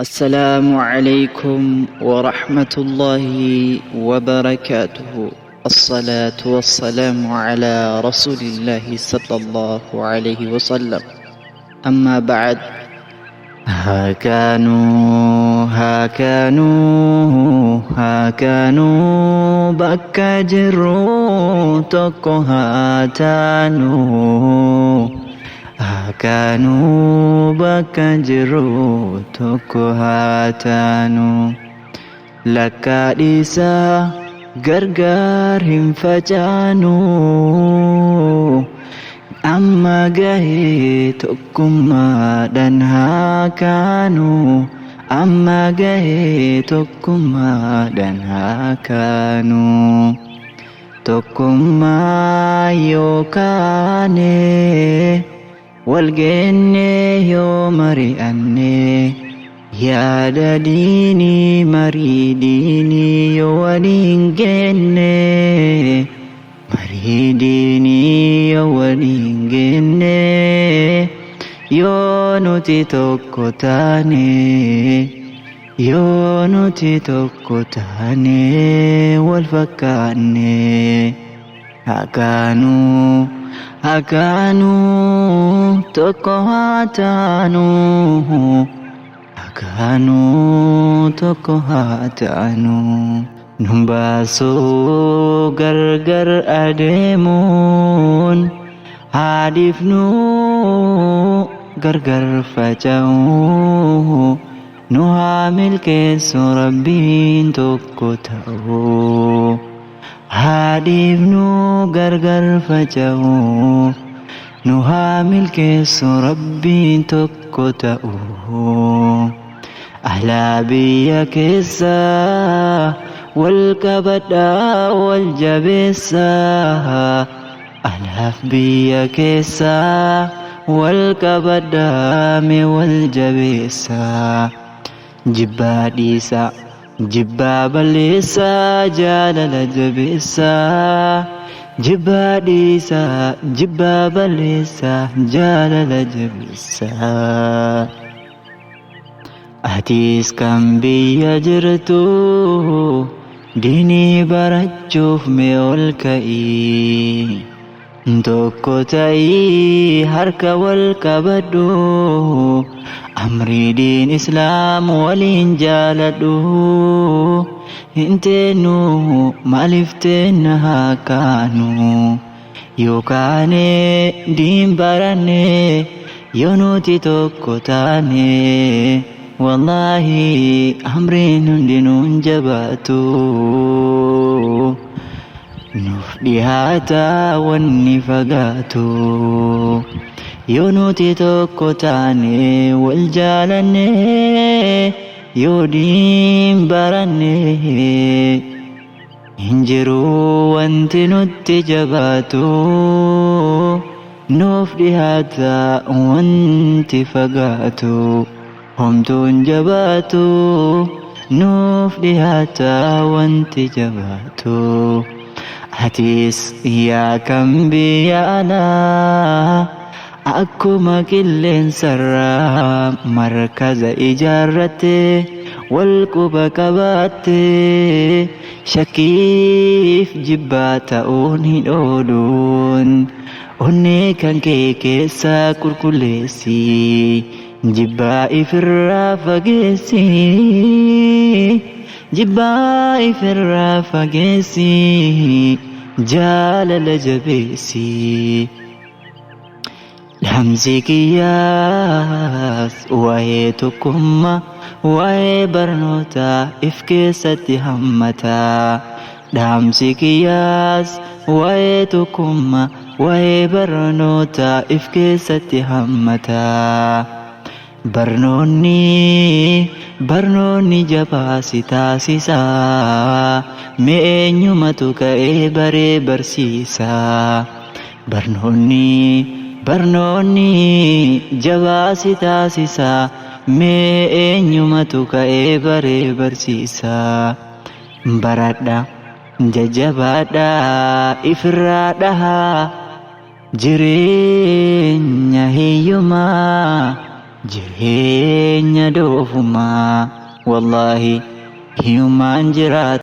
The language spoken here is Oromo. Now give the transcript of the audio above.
السلام عليكم ورحمة الله وبركاته. الصلاة والسلام على رسول الله صلى الله عليه وسلم. أما بعد، هاكانوا bakka jirru tokko haa taanu. Haakanuu bakka jirru tokko haa taanu. Lakkaa dhiisaa gargar hin facaanu. Amma gahee tokkummaadhaan haa kaanu. Amma gahee tokkummaadhaan haa kaanu. Tokkummaa yoo kaane wal geenne yoo mari'anne, yaada diinii marii diinii yoo waliin geenne, marii diinii yoo waliin geenne, yoo nuti tokko taane, yoo nuti tokko taane wal fakkaanne. Haakanuu tokko haa taanu. Haakanuu tokko haa taanu. Nun baasuu gargar adeemuun haadifnuu gargar faca'uu. Nu haa milkeessu Rabbiin tokko ta'uu. Haadifnuu gargar faca'uu. Nu haa milkeessu Rabbiin tokko ta'uu. Alaa biyya keessaa wal qabadhaa wal jabeessaa. Alaaf biyya keessaa wal qabadhaa mee wal jabeessaa. Jibbaa dhiisaa jibbaa balleessaa jaalala jabeessaa. Jibbaa dhiisaa jibbaa balleessaa jaalala jabeessaa. Atis kan biyya jirtu diinii barachuuf mee ol ka'ii. Tokko ta'ii harka wal qabadhu. Amrii diin islaam waliin jaaladhu. Hin teennu maaliif teenna haa kaanu. Yoo kaane diin baranne, yoo nuti tokko taane, wallaahi amriin hundinuu hin jabaatu. Nuuf dhihaata wanni fagaatu. Yoo nuti tokko taane wal jaalanne, yoo diin baranne, hin jiru wanti nutti jabaatu. Nuuf dhihaata wanti fagaatu. Homtuu hin jabaatu. Nuuf dhihaata wanti jabaatu. Atis yaa kan biyya alaa, akkuma qilleensarraa markaza ijaarratte, wal quba qabatte, shakkiif jibbaa ta'uun hin ooluun. Onnee kan kee keessaa qulqulleessi, jibbaa ifirraa fageessi. Jibbaa ifirraa fageessi, jaalala jabeessi. Dhaamsi kiyyaas waa'ee tokkummaa, waa'ee barnootaa if keessatti hammata. Dhaamsi kiyyaas waa'ee tokkummaa, waa'ee barnootaa if keessatti hammata. Barnoonni jabaa si taasisa. Mee eenyumatu ka'ee baree barsiisa. Barnoonni jabaa si taasisa. Mee eenyumatu ka'ee baree barsiisa. Baradha jajjabaadha ifirraa dhahaa. Jireenya hiyyumaa jireenya doofumaa wallaahi hiyyummaan jiraata.